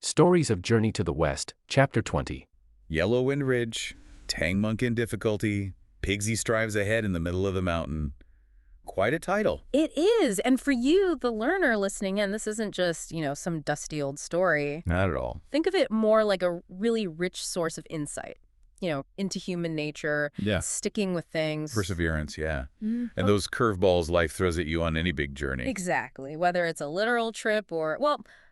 Stories of Journey to the West, Chapter 20. Yellow Wind Ridge, Tang Monk in difficulty, Pigsy strives ahead in the middle of the mountain. Quite a title. It is. And for you, the learner listening in, this isn't just, some dusty old story. Not at all. Think of it more like a really rich source of insight, into human nature, Yeah. sticking with things. Perseverance, yeah. Mhm. And those curveballs life throws at you on any big journey. Exactly. Whether it's a literal trip or,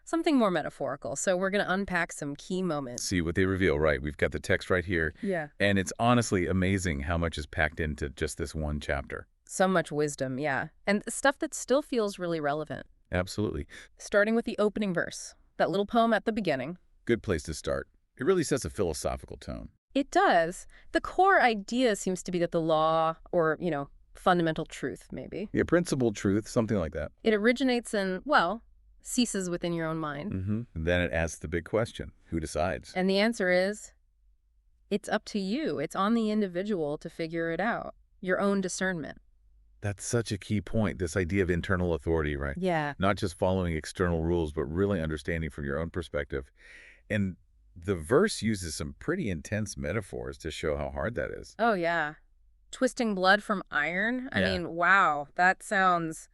something more metaphorical. So we're going to unpack some key moments. See what they reveal, right? We've got the text right here. Yeah. And it's honestly amazing how much is packed into just this one chapter. So much wisdom, yeah. And stuff that still feels really relevant. Absolutely. Starting with the opening verse, that little poem at the beginning. Good place to start. It really sets a philosophical tone. It does. The core idea seems to be that the law, or, fundamental truth, maybe. Yeah, principled truth, something like that. It originates and, ceases within your own mind. And then it asks the big question, who decides? And the answer is, it's up to you. It's on the individual to figure it out. Your own discernment. That's such a key point, this idea of internal authority, right? Yeah. Not just following external rules, but really understanding from your own perspective. And the verse uses some pretty intense metaphors to show how hard that is. Oh, yeah. Twisting blood from iron? I Yeah. mean, wow, that sounds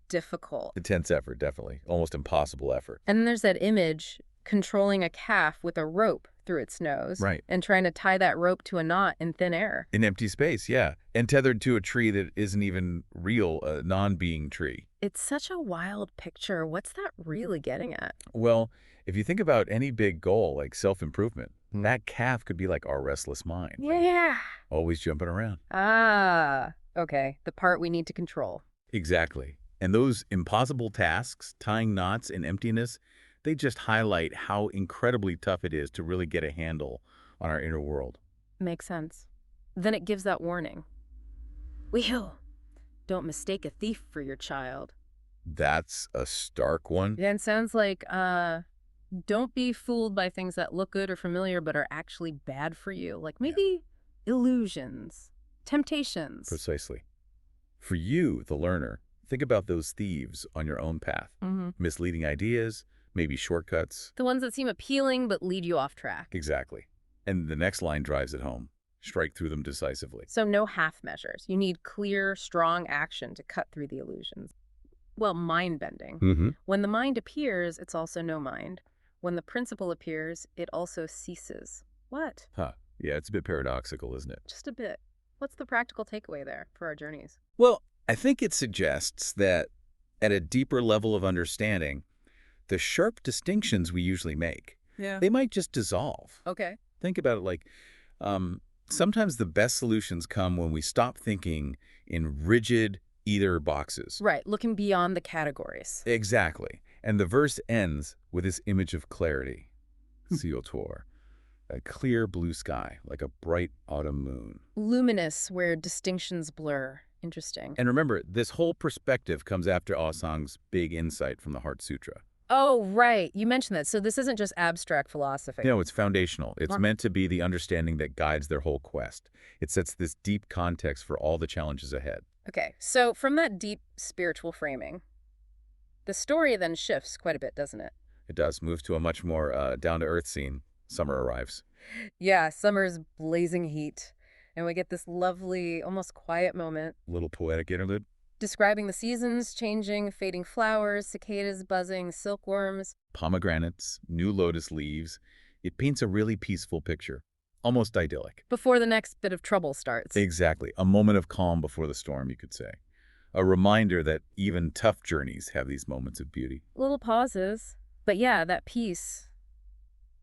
difficult. Intense effort, definitely. Almost impossible effort. And then there's that image controlling a calf with a rope through its nose. Right. And trying to tie that rope to a knot in thin air. In empty space, yeah. And tethered to a tree that isn't even real, a non-being tree. It's such a wild picture. What's that really getting at? Well, if you think about any big goal, like self-improvement, that calf could be like our restless mind. Yeah. Always jumping around. Ah, okay. The part we need to control. Exactly. And those impossible tasks, tying knots in emptiness, they just highlight how incredibly tough it is to really get a handle on our inner world. Makes sense. Then it gives that warning. Don't mistake a thief for your child. That's a stark one. Yeah, it sounds like, don't be fooled by things that look good or familiar but are actually bad for you. Like maybe illusions, temptations. Precisely. For you, the learner, think about those thieves on your own path. Misleading ideas, maybe shortcuts. The ones that seem appealing but lead you off track. Exactly. And the next line drives it home. Strike through them decisively. So no half measures. You need clear, strong action to cut through the illusions. Well, mind-bending. When the mind appears, it's also no mind. When the principle appears, it also ceases. What? Huh. Yeah, it's a bit paradoxical, isn't it? Just a bit. What's the practical takeaway there for our journeys? Well, I think it suggests that at a deeper level of understanding, the sharp distinctions we usually make, they might just dissolve. Okay. Think about it like, sometimes the best solutions come when we stop thinking in rigid either boxes. Right, looking beyond the categories. Exactly. And the verse ends with this image of clarity. Ciel Tor. A clear blue sky, like a bright autumn moon. Luminous, where distinctions blur. Interesting. And remember, this whole perspective comes after Asang's big insight from the Heart Sutra. Oh, right. You mentioned that. So this isn't just abstract philosophy. No, it's foundational. It's meant to be the understanding that guides their whole quest. It sets this deep context for all the challenges ahead. Okay, so from that deep spiritual framing, the story then shifts quite a bit, doesn't it? It does move to a much more down-to-earth scene. Summer arrives. Yeah, summer's blazing heat, and we get this lovely, almost quiet moment. Little poetic interlude. Describing the seasons changing, fading flowers, cicadas buzzing, silkworms. Pomegranates, new lotus leaves. It paints a really peaceful picture. Almost idyllic. Before the next bit of trouble starts. Exactly. A moment of calm before the storm, you could say. A reminder that even tough journeys have these moments of beauty. Little pauses. But yeah, that peace,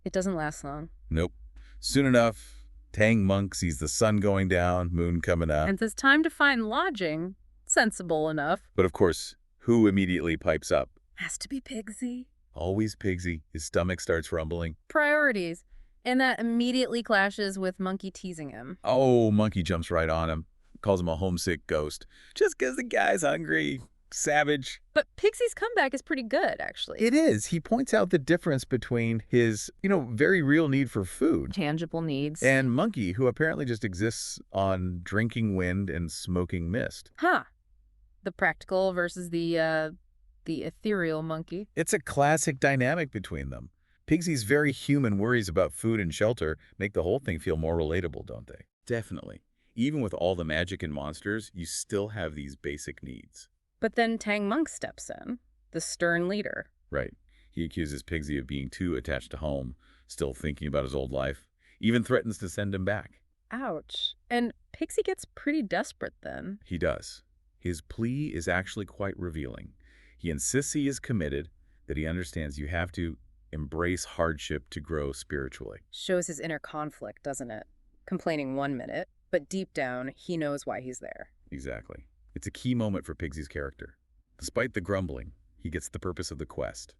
it doesn't last long. Nope. Soon enough, Tang Monk sees the sun going down, moon coming up. And says time to find lodging. Sensible enough. But of course, who immediately pipes up? Has to be Pigsy. Always Pigsy. His stomach starts rumbling. Priorities. And that immediately clashes with Monkey teasing him. Oh, Monkey jumps right on him. Calls him a homesick ghost. Just 'cause the guy's hungry. Savage. But Pigsy's comeback is pretty good, actually. It is. He points out the difference between his, very real need for food. Tangible needs. And Monkey, who apparently just exists on drinking wind and smoking mist. Huh. The practical versus the ethereal monkey. It's a classic dynamic between them. Pigsy's very human worries about food and shelter make the whole thing feel more relatable, don't they? Definitely. Even with all the magic and monsters, you still have these basic needs. But then Tang Monk steps in, the stern leader. Right. He accuses Pigsy of being too attached to home, still thinking about his old life, even threatens to send him back. Ouch. And Pigsy gets pretty desperate then. He does. His plea is actually quite revealing. He insists he is committed, that he understands you have to embrace hardship to grow spiritually. Shows his inner conflict, doesn't it? Complaining 1 minute, but deep down, he knows why he's there. Exactly. It's a key moment for Pigsy's character. Despite the grumbling, he gets the purpose of the quest.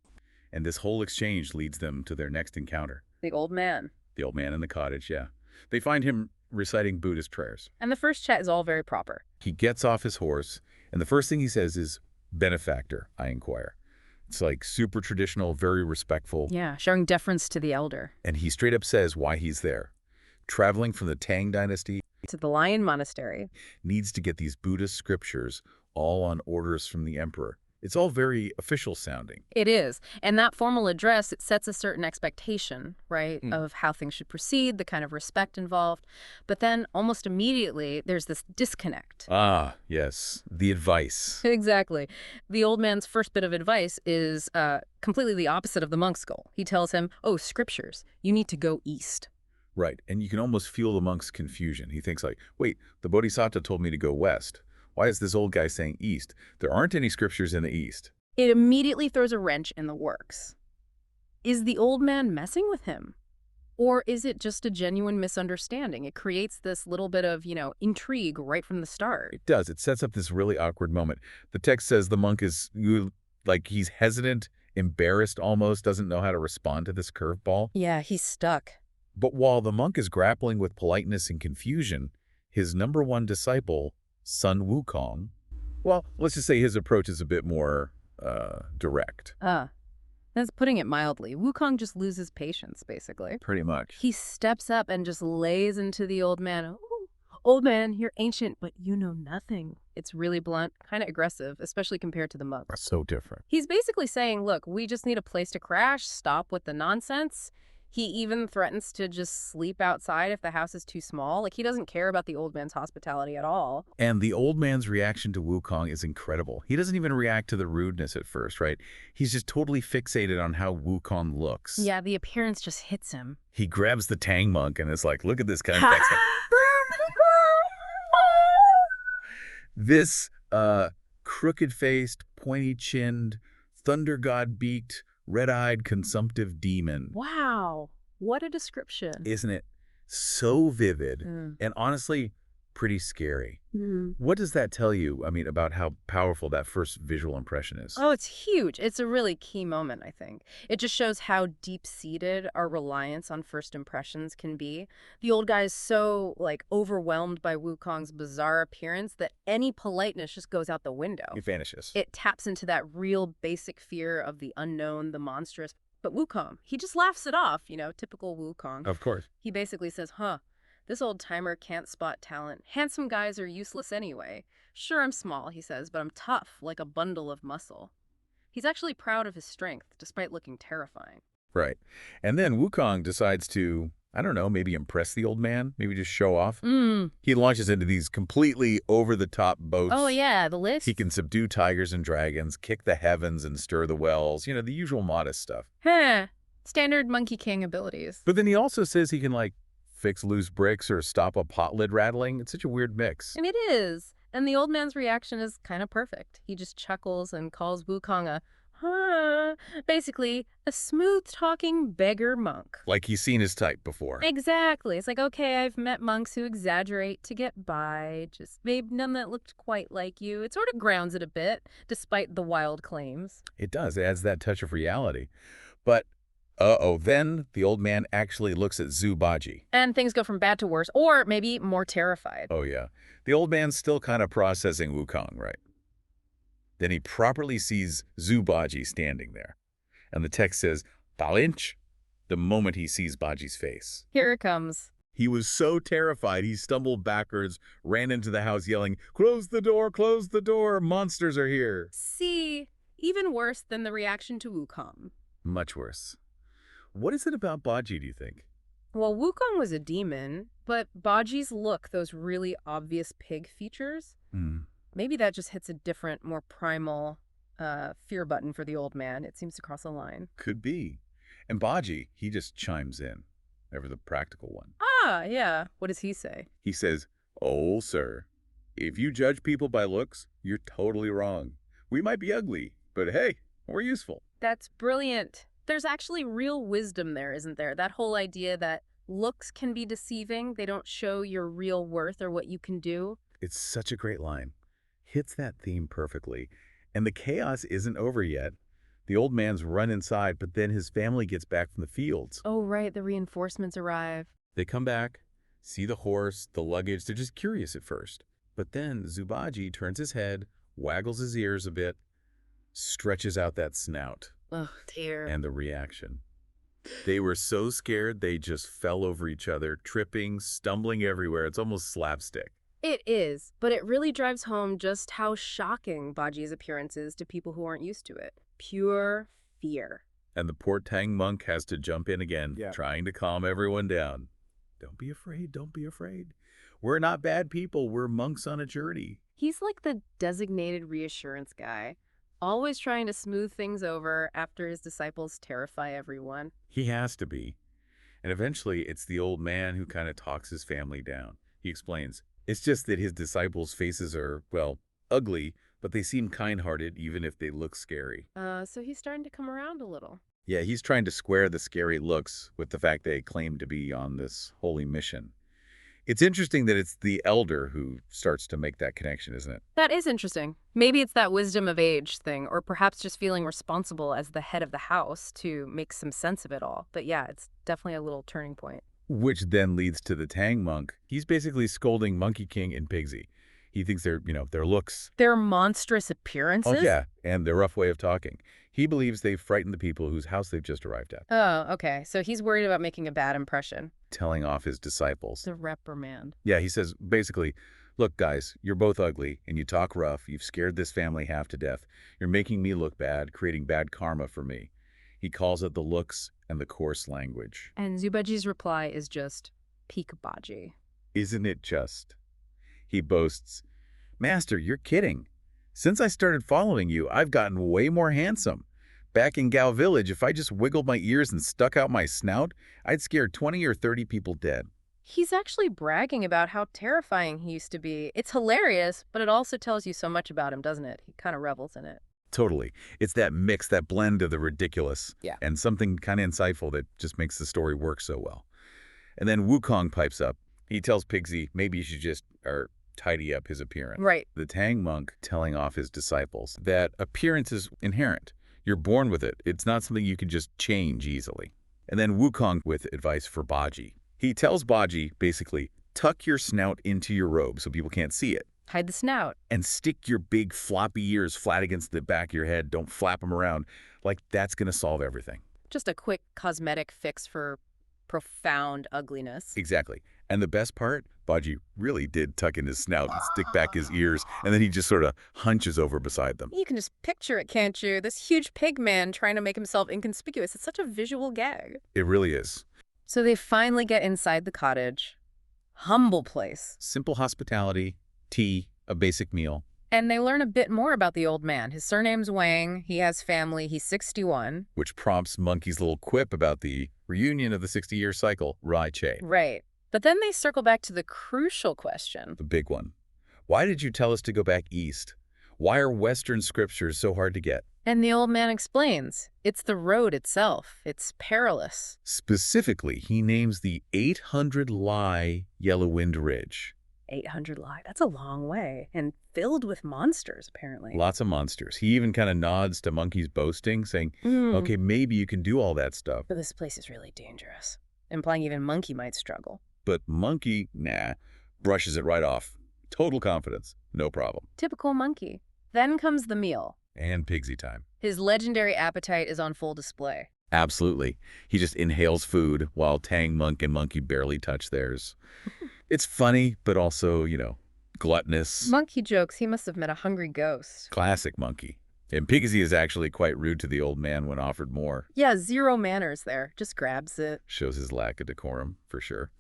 And this whole exchange leads them to their next encounter. The old man. The old man in the cottage, yeah. They find him reciting Buddhist prayers. And the first chat is all very proper. He gets off his horse, and the first thing he says is, "Benefactor, I inquire." It's like super traditional, very respectful. Yeah, showing deference to the elder. And he straight up says why he's there. Traveling from the Tang dynasty, To the Lion Monastery. needs to get these Buddhist scriptures all on orders from the emperor. It's all very official sounding. It is. And that formal address, it sets a certain expectation, right, of how things should proceed, the kind of respect involved. But then almost immediately, there's this disconnect. Ah, yes. The advice. Exactly. The old man's first bit of advice is completely the opposite of the monk's goal. He tells him, oh, scriptures, you need to go east. Right. And you can almost feel the monk's confusion. He thinks like, wait, the Bodhisattva told me to go west. Why is this old guy saying east? There aren't any scriptures in the east. It immediately throws a wrench in the works. Is the old man messing with him? Or is it just a genuine misunderstanding? It creates this little bit of, intrigue right from the start. It does. It sets up this really awkward moment. The text says the monk is, like, he's hesitant, embarrassed almost, doesn't know how to respond to this curveball. Yeah, he's stuck. But while the monk is grappling with politeness and confusion, his number one disciple, Sun Wukong, well, let's just say his approach is a bit more direct. That's putting it mildly. Wukong just loses patience, basically. Pretty much. He steps up and just lays into the old man. "Ooh, old man, you're ancient, but you know nothing." It's really blunt, kind of aggressive, especially compared to the monk. That's so different. He's basically saying, look, we just need a place to crash, stop with the nonsense. He even threatens to just sleep outside if the house is too small. Like, he doesn't care about the old man's hospitality at all. And the old man's reaction to Wukong is incredible. He doesn't even react to the rudeness at first, right? He's just totally fixated on how Wukong looks. Yeah, the appearance just hits him. He grabs the Tang monk and is like, look at this kind of text. This crooked-faced, pointy-chinned, thunder god-beaked, red-eyed, consumptive demon. Wow, what a description. Isn't it so vivid and honestly pretty scary? What does that tell you, about how powerful that first visual impression is? Oh, it's huge. It's a really key moment, I think. It just shows how deep-seated our reliance on first impressions can be. The old guy is so, overwhelmed by Wukong's bizarre appearance that any politeness just goes out the window. It vanishes. It taps into that real basic fear of the unknown, the monstrous. But Wukong, he just laughs it off, typical Wukong. Of course. He basically says, this old timer can't spot talent. Handsome guys are useless anyway. Sure, I'm small, he says, but I'm tough, like a bundle of muscle. He's actually proud of his strength, despite looking terrifying. Right. And then Wukong decides to, I don't know, maybe impress the old man, maybe just show off. He launches into these completely over-the-top boasts. Oh, yeah, the list? He can subdue tigers and dragons, kick the heavens and stir the wells, the usual modest stuff. Standard Monkey King abilities. But then he also says he can, fix loose bricks or stop a pot lid rattling. It's such a weird mix. And it is. And the old man's reaction is kind of perfect. He just chuckles and calls Wukong basically a smooth-talking beggar monk. Like he's seen his type before. Exactly. It's like, okay, I've met monks who exaggerate to get by. Just maybe none that looked quite like you. It sort of grounds it a bit, despite the wild claims. It does. It adds that touch of reality. But then the old man actually looks at Zubaji. And things go from bad to worse, or maybe more terrified. Oh, yeah. The old man's still kind of processing Wukong, right? Then he properly sees Zubaji standing there. And the text says, Dalinch, the moment he sees Baji's face. Here it comes. He was so terrified, he stumbled backwards, ran into the house yelling, close the door, monsters are here. See, even worse than the reaction to Wukong. Much worse. What is it about Baji, do you think? Well, Wukong was a demon, but Baji's look, those really obvious pig features, maybe that just hits a different, more primal fear button for the old man. It seems to cross a line. Could be. And Baji, he just chimes in, ever the practical one. Ah, yeah. What does he say? He says, "Oh, sir, if you judge people by looks, you're totally wrong. We might be ugly, but hey, we're useful." That's brilliant. There's actually real wisdom there, isn't there? That whole idea that looks can be deceiving. They don't show your real worth or what you can do. It's such a great line. Hits that theme perfectly. And the chaos isn't over yet. The old man's run inside, but then his family gets back from the fields. Oh, right. The reinforcements arrive. They come back, see the horse, the luggage. They're just curious at first. But then Zubaji turns his head, waggles his ears a bit, stretches out that snout. Oh, dear. And the reaction. They were so scared they just fell over each other, tripping, stumbling everywhere. It's almost slapstick. It is, but it really drives home just how shocking Baji's appearance is to people who aren't used to it. Pure fear. And the poor Tang monk has to jump in again, Yeah. trying to calm everyone down. Don't be afraid, don't be afraid. We're not bad people, we're monks on a journey. He's like the designated reassurance guy, always trying to smooth things over after his disciples terrify everyone. He has to be. And eventually, it's the old man who kind of talks his family down. He explains, it's just that his disciples' faces are, well, ugly, but they seem kind-hearted even if they look scary. So he's starting to come around a little. Yeah, he's trying to square the scary looks with the fact they claim to be on this holy mission. It's interesting that it's the elder who starts to make that connection, isn't it? That is interesting. Maybe it's that wisdom of age thing, or perhaps just feeling responsible as the head of the house to make some sense of it all. But yeah, it's definitely a little turning point. Which then leads to the Tang monk. He's basically scolding Monkey King and Pigsy. He thinks their looks. Their monstrous appearances? Oh, yeah, and their rough way of talking. He believes they've frightened the people whose house they've just arrived at. Oh, okay. So he's worried about making a bad impression. Telling off his disciples. The reprimand. Yeah, he says, basically, look, guys, you're both ugly, and you talk rough. You've scared this family half to death. You're making me look bad, creating bad karma for me. He calls it the looks and the coarse language. And Zubaji's reply is just, peak Baji. Isn't it just? He boasts, "Master, you're kidding. Since I started following you, I've gotten way more handsome. Back in Gao Village, if I just wiggled my ears and stuck out my snout, I'd scare 20 or 30 people dead." He's actually bragging about how terrifying he used to be. It's hilarious, but it also tells you so much about him, doesn't it? He kind of revels in it. Totally. It's that mix, that blend of the ridiculous Yeah. and something kind of insightful that just makes the story work so well. And then Wukong pipes up. He tells Pigsy maybe you should just tidy up his appearance. Right. The Tang monk telling off his disciples that appearance is inherent. You're born with it. It's not something you can just change easily. And then Wukong with advice for Baji. He tells Baji, basically, tuck your snout into your robe so people can't see it. Hide the snout. And stick your big floppy ears flat against the back of your head. Don't flap them around. Like, that's going to solve everything. Just a quick cosmetic fix for profound ugliness. Exactly. And the best part, Baji really did tuck in his snout and stick back his ears, and then he just sort of hunches over beside them. You can just picture it, can't you? This huge pig man trying to make himself inconspicuous. It's such a visual gag. It really is. So they finally get inside the cottage. Humble place. Simple hospitality, tea, a basic meal. And they learn a bit more about the old man. His surname's Wang. He has family. He's 61. Which prompts Monkey's little quip about the reunion of the 60-year cycle, Rai Che. Right. But then they circle back to the crucial question. The big one. Why did you tell us to go back east? Why are Western scriptures so hard to get? And the old man explains. It's the road itself. It's perilous. Specifically, he names the 800 Li Yellow Wind Ridge. 800 Li. That's a long way. And filled with monsters, apparently. Lots of monsters. He even kind of nods to Monkey's boasting, saying, okay, maybe you can do all that stuff. But this place is really dangerous. Implying even Monkey might struggle. But Monkey, brushes it right off. Total confidence. No problem. Typical Monkey. Then comes the meal. And Pigsy time. His legendary appetite is on full display. Absolutely. He just inhales food while Tang Monk and Monkey barely touch theirs. It's funny, but also, gluttonous. Monkey jokes he must have met a hungry ghost. Classic Monkey. And Pigsy is actually quite rude to the old man when offered more. Yeah, zero manners there. Just grabs it. Shows his lack of decorum, for sure.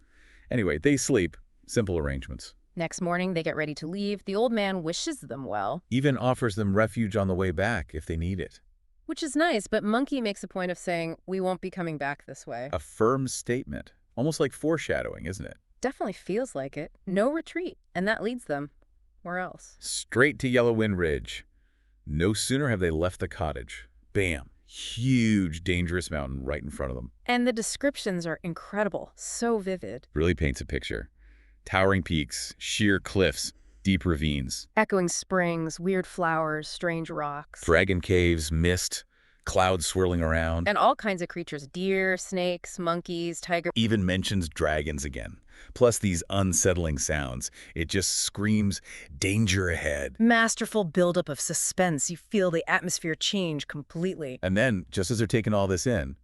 Anyway, they sleep. Simple arrangements. Next morning, they get ready to leave. The old man wishes them well. Even offers them refuge on the way back if they need it. Which is nice, but Monkey makes a point of saying, we won't be coming back this way. A firm statement. Almost like foreshadowing, isn't it? Definitely feels like it. No retreat. And that leads them. Where else? Straight to Yellow Wind Ridge. No sooner have they left the cottage. Bam. Huge, dangerous mountain right in front of them. And the descriptions are incredible. So vivid. Really paints a picture. Towering peaks, sheer cliffs, deep ravines. Echoing springs, weird flowers, strange rocks. Dragon caves, mist, clouds swirling around. And all kinds of creatures. Deer, snakes, monkeys, tigers. Even mentions dragons again. Plus these unsettling sounds. It just screams danger ahead. Masterful buildup of suspense. You feel the atmosphere change completely. And then, just as they're taking all this in,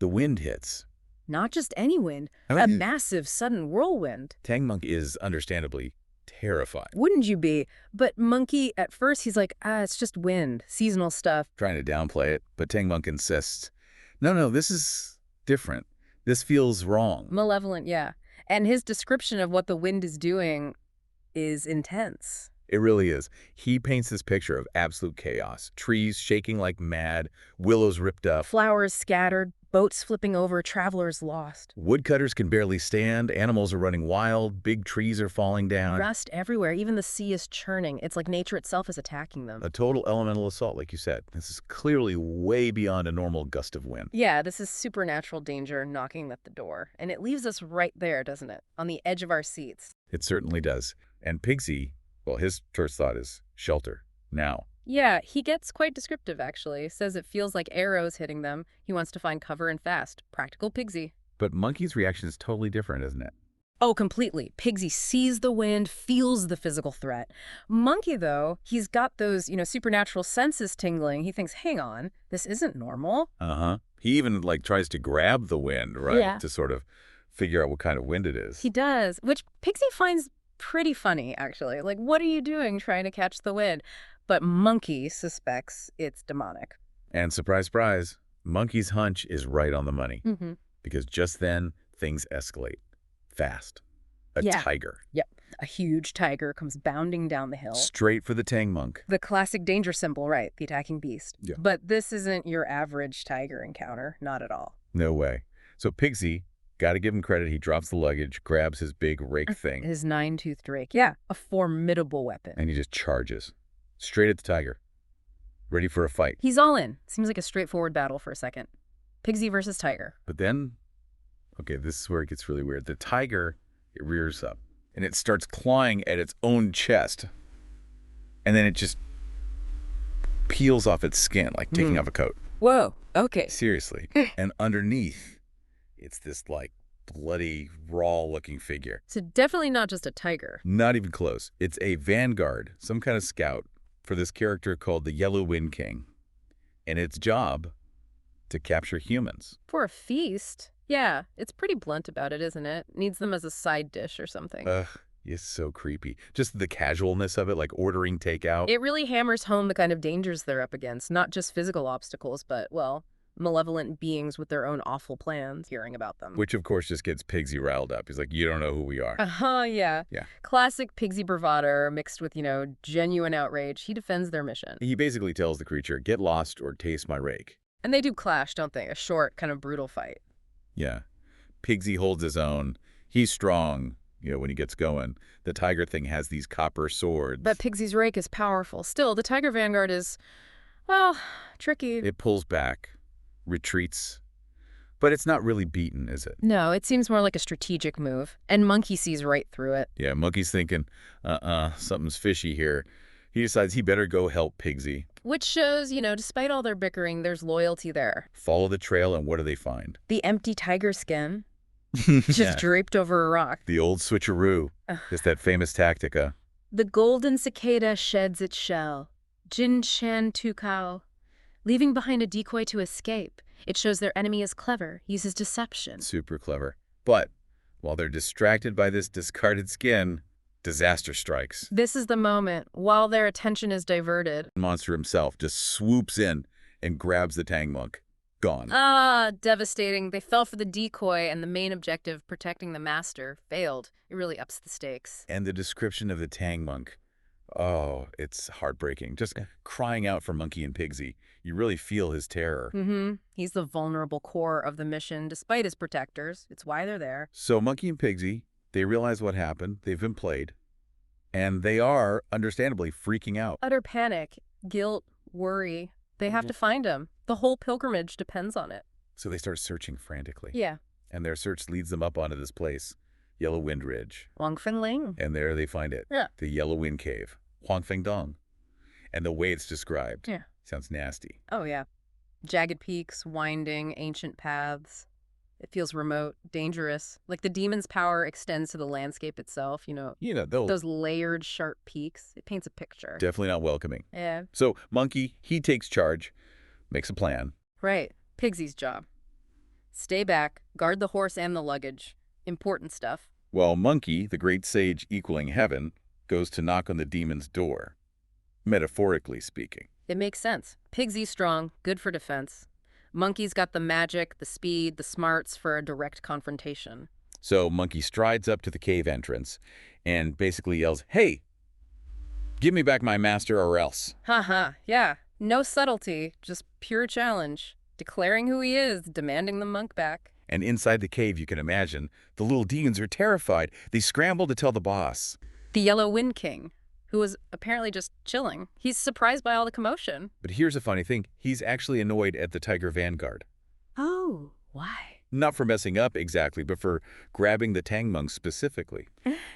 the wind hits. Not just any wind, a massive sudden whirlwind. Tang is understandably terrified. Wouldn't you be? But Monkey, at first, he's like, it's just wind, seasonal stuff. Trying to downplay it, but Tang insists, no, this is different. This feels wrong. Malevolent, yeah. And his description of what the wind is doing is intense. It really is. He paints this picture of absolute chaos. Trees shaking like mad, willows ripped up. Flowers scattered, boats flipping over, travelers lost. Woodcutters can barely stand, animals are running wild, big trees are falling down. Rust everywhere, even the sea is churning. It's like nature itself is attacking them. A total elemental assault, like you said. This is clearly way beyond a normal gust of wind. Yeah, this is supernatural danger knocking at the door. And it leaves us right there, doesn't it? On the edge of our seats. It certainly does. And Pigsy, well, his first thought is shelter, now. Yeah, he gets quite descriptive, actually. Says it feels like arrows hitting them. He wants to find cover and fast. Practical Pigsy. But Monkey's reaction is totally different, isn't it? Oh, completely. Pigsy sees the wind, feels the physical threat. Monkey, though, he's got those, supernatural senses tingling. He thinks, hang on, this isn't normal. Uh-huh. He even, tries to grab the wind, right? Yeah. To sort of figure out what kind of wind it is. He does, which Pigsy finds pretty funny, actually. Like, what are you doing trying to catch the wind? But Monkey suspects it's demonic. And surprise, surprise, Monkey's hunch is right on the money. Mm-hmm. Because just then, things escalate. Fast. A tiger. Yep. A huge tiger comes bounding down the hill. Straight for the Tang Monk. The classic danger symbol, right? The attacking beast. Yeah. But this isn't your average tiger encounter. Not at all. No way. So Pigsy, got to give him credit, he drops the luggage, grabs his big rake thing. His 9-toothed rake. Yeah. A formidable weapon. And he just charges. Straight at the tiger. Ready for a fight. He's all in. Seems like a straightforward battle for a second. Pigsy versus tiger. But then, okay, this is where it gets really weird. The tiger, it rears up, and it starts clawing at its own chest. And then it just peels off its skin, like taking off a coat. Whoa, okay. Seriously. And underneath, it's this, bloody, raw-looking figure. So definitely not just a tiger. Not even close. It's a vanguard, some kind of scout, for this character called the Yellow Wind King. And its job, to capture humans. For a feast? Yeah, it's pretty blunt about it, isn't it? Needs them as a side dish or something. Ugh, it's so creepy. Just the casualness of it, like ordering takeout. It really hammers home the kind of dangers they're up against. Not just physical obstacles, but, well, malevolent beings with their own awful plans, hearing about them. Which, of course, just gets Pigsy riled up. He's like, you don't know who we are. Yeah. Yeah. Classic Pigsy bravado mixed with, genuine outrage. He defends their mission. He basically tells the creature, get lost or taste my rake. And they do clash, don't they? A short, kind of brutal fight. Yeah. Pigsy holds his own. He's strong, when he gets going. The tiger thing has these copper swords. But Pigsy's rake is powerful. Still, the tiger vanguard is, well, tricky. It pulls back, retreats. But it's not really beaten, is it? No, it seems more like a strategic move. And Monkey sees right through it. Yeah, Monkey's thinking, something's fishy here. He decides he better go help Pigsy. Which shows, despite all their bickering, there's loyalty there. Follow the trail, and what do they find? The empty tiger skin. Just draped over a rock. The old switcheroo. It's that famous tactica. The golden cicada sheds its shell. Jin Shan Tu Kao. Leaving behind a decoy to escape. It shows their enemy is clever, uses deception. Super clever. But while they're distracted by this discarded skin, Disaster strikes. This is the moment, while their attention is diverted. The monster himself just swoops in and grabs the Tang monk. Gone. Ah, devastating. They fell for the decoy, and the main objective, protecting the master, failed. It really ups the stakes. And the description of the Tang monk. Oh, it's heartbreaking. Just crying out for Monkey and Pigsy. You really feel his terror. He's the vulnerable core of the mission, despite his protectors. It's why they're there. So Monkey and Pigsy, they realize what happened. They've been played. And they are, understandably, freaking out. Utter panic, guilt, worry. They have to find him. The whole pilgrimage depends on it. So they start searching frantically. Yeah. And their search leads them up onto this place, Yellow Wind Ridge. Wangfengling. And there they find it. Yeah. The Yellow Wind Cave. Huangfengdong. And the way it's described sounds nasty. Oh, yeah. Jagged peaks, winding, ancient paths. It feels remote, dangerous. Like the demon's power extends to the landscape itself, those layered, sharp peaks. It paints a picture. Definitely not welcoming. Yeah. So Monkey, he takes charge, makes a plan. Right. Pigsy's job. Stay back, guard the horse and the luggage. Important stuff. While Monkey, the great sage equaling heaven, goes to knock on the demon's door, metaphorically speaking. It makes sense. Pigsy's strong, good for defense. Monkey's got the magic, the speed, the smarts for a direct confrontation. So Monkey strides up to the cave entrance and basically yells, "Hey, give me back my master or else." Yeah. No subtlety, just pure challenge. Declaring who he is, demanding the monk back. And inside the cave, you can imagine, the little demons are terrified. They scramble to tell the boss. The Yellow Wind King, who was apparently just chilling. He's surprised by all the commotion. But here's a funny thing. He's actually annoyed at the Tiger Vanguard. Oh, why? Not for messing up exactly, but for grabbing the Tang monk specifically.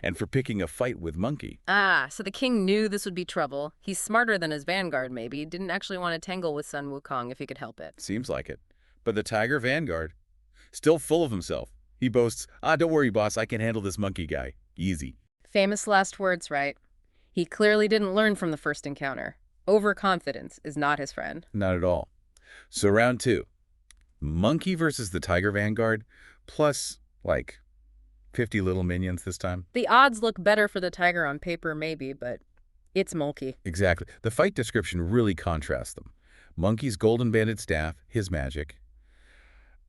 And for picking a fight with Monkey. Ah, so the king knew this would be trouble. He's smarter than his vanguard, maybe. Didn't actually want to tangle with Sun Wukong if he could help it. Seems like it. But the Tiger Vanguard, still full of himself. He boasts, "Don't worry, boss. I can handle this monkey guy. Easy." Famous last words, right? He clearly didn't learn from the first encounter. Overconfidence is not his friend. Not at all. So round 2. Monkey versus the Tiger Vanguard, plus, 50 little minions this time. The odds look better for the tiger on paper, maybe, but it's Monkey. Exactly. The fight description really contrasts them. Monkey's golden-banded staff, his magic.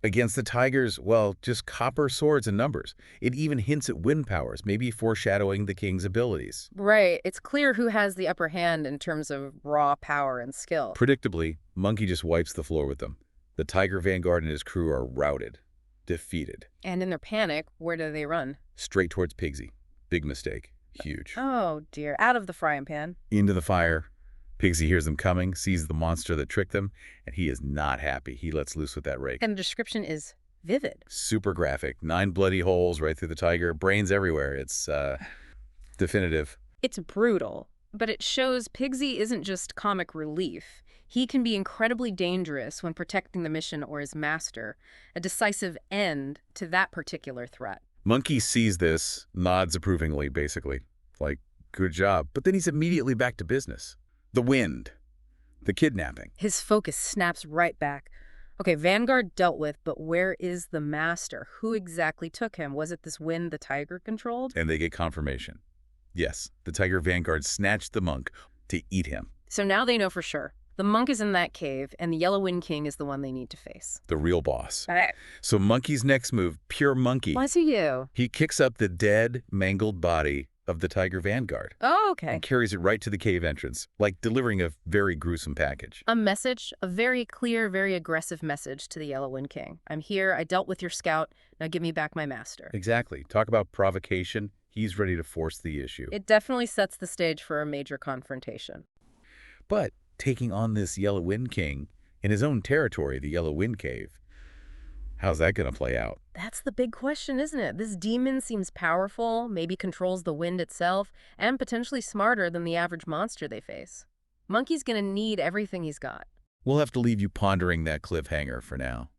Against the tiger's, just copper swords and numbers. It even hints at wind powers, maybe foreshadowing the king's abilities. Right. It's clear who has the upper hand in terms of raw power and skill. Predictably, Monkey just wipes the floor with them. The Tiger Vanguard and his crew are routed, defeated. And in their panic, where do they run? Straight towards Pigsy. Big mistake. Huge. Oh, dear. Out of the frying pan. Into the fire. Pigsy hears them coming, sees the monster that tricked them, and he is not happy. He lets loose with that rake. And the description is vivid. Super graphic. 9 bloody holes right through the tiger. Brains everywhere. It's definitive. It's brutal, but it shows Pigsy isn't just comic relief. He can be incredibly dangerous when protecting the mission or his master, a decisive end to that particular threat. Monkey sees this, nods approvingly, basically. Good job. But then he's immediately back to business. The wind. The kidnapping. His focus snaps right back. Okay, Vanguard dealt with, but where is the master? Who exactly took him? Was it this wind the tiger controlled? And they get confirmation. Yes, the Tiger Vanguard snatched the monk to eat him. So now they know for sure. The monk is in that cave, and the Yellow Wind King is the one they need to face. The real boss. All right. So Monkey's next move, pure Monkey. Why so you? He kicks up the dead, mangled body of the Tiger Vanguard. Oh, okay. And carries it right to the cave entrance, like delivering a very gruesome package. A message, a very clear, very aggressive message to the Yellow Wind King. I'm here, I dealt with your scout, now give me back my master. Exactly. Talk about provocation. He's ready to force the issue. It definitely sets the stage for a major confrontation. But taking on this Yellow Wind King in his own territory, the Yellow Wind Cave, how's that going to play out? That's the big question, isn't it? This demon seems powerful, maybe controls the wind itself, and potentially smarter than the average monster they face. Monkey's going to need everything he's got. We'll have to leave you pondering that cliffhanger for now.